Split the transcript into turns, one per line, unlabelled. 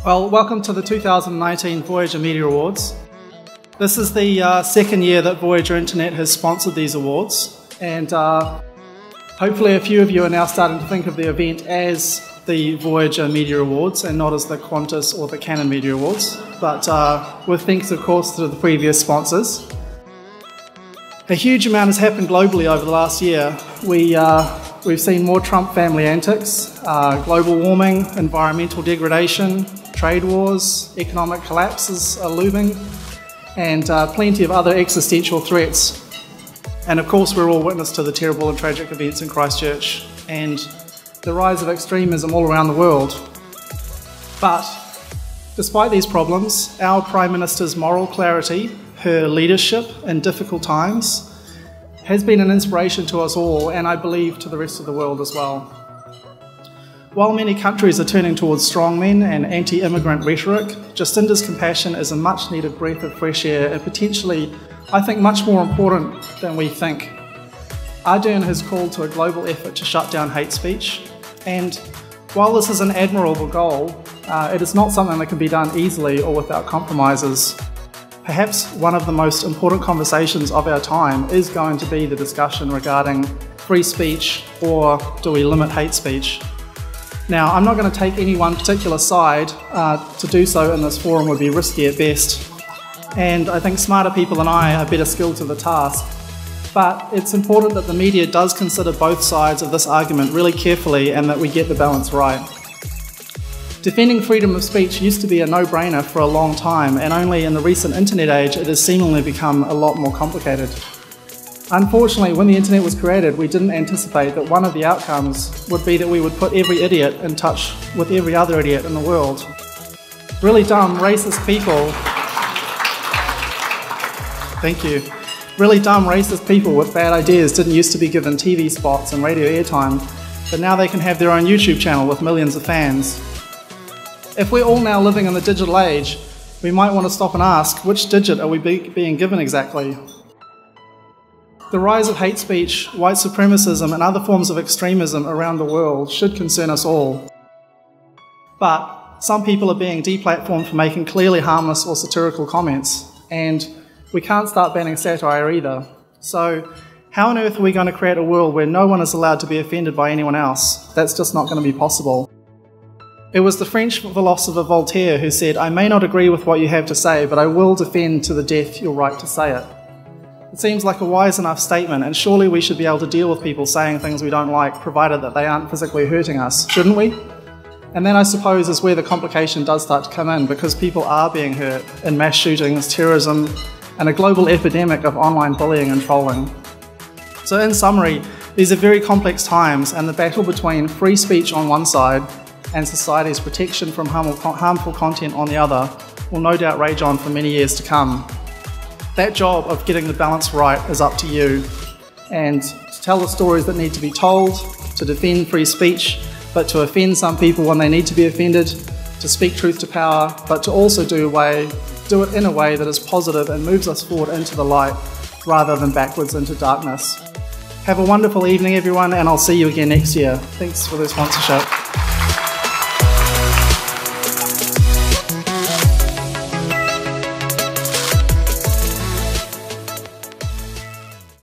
Well, welcome to the 2019 Voyager Media Awards. This is the second year that Voyager Internet has sponsored these awards, and hopefully a few of you are now starting to think of the event as the Voyager Media Awards and not as the Qantas or the Canon Media Awards, but with thanks of course to the previous sponsors. A huge amount has happened globally over the last year. We've seen more Trump family antics, global warming, environmental degradation, trade wars, economic collapses are looming, and plenty of other existential threats. And of course we're all witness to the terrible and tragic events in Christchurch and the rise of extremism all around the world. But despite these problems, our Prime Minister's moral clarity, her leadership in difficult times, has been an inspiration to us all, and I believe to the rest of the world as well. While many countries are turning towards strongmen and anti-immigrant rhetoric, Jacinda's compassion is a much-needed breath of fresh air and potentially, I think, much more important than we think. Ardern has called to a global effort to shut down hate speech, and while this is an admirable goal, it is not something that can be done easily or without compromises. Perhaps one of the most important conversations of our time is going to be the discussion regarding free speech, or do we limit hate speech? Now, I'm not going to take any one particular side. To do so in this forum would be risky at best, and I think smarter people than I are better skilled to the task. But it's important that the media does consider both sides of this argument really carefully and that we get the balance right. Defending freedom of speech used to be a no-brainer for a long time, and only in the recent internet age it has seemingly become a lot more complicated. Unfortunately, when the internet was created, we didn't anticipate that one of the outcomes would be that we would put every idiot in touch with every other idiot in the world. Really dumb, racist people... Thank you. Really dumb, racist people with bad ideas didn't used to be given TV spots and radio airtime, but now they can have their own YouTube channel with millions of fans. If we're all now living in the digital age, we might want to stop and ask, which digit are we being given exactly? The rise of hate speech, white supremacism and other forms of extremism around the world should concern us all. But some people are being deplatformed for making clearly harmless or satirical comments, and we can't start banning satire either. So how on earth are we going to create a world where no one is allowed to be offended by anyone else? That's just not going to be possible. It was the French philosopher Voltaire who said, "I may not agree with what you have to say, but I will defend to the death your right to say it." It seems like a wise enough statement, and surely we should be able to deal with people saying things we don't like, provided that they aren't physically hurting us, shouldn't we? And then I suppose is where the complication does start to come in, because people are being hurt in mass shootings, terrorism, and a global epidemic of online bullying and trolling. So in summary, these are very complex times, and the battle between free speech on one side and society's protection from harmful content on the other will no doubt rage on for many years to come. That job of getting the balance right is up to you, and to tell the stories that need to be told, to defend free speech, but to offend some people when they need to be offended, to speak truth to power, but to also do it in a way that is positive and moves us forward into the light rather than backwards into darkness. Have a wonderful evening everyone, and I'll see you again next year. Thanks for the sponsorship.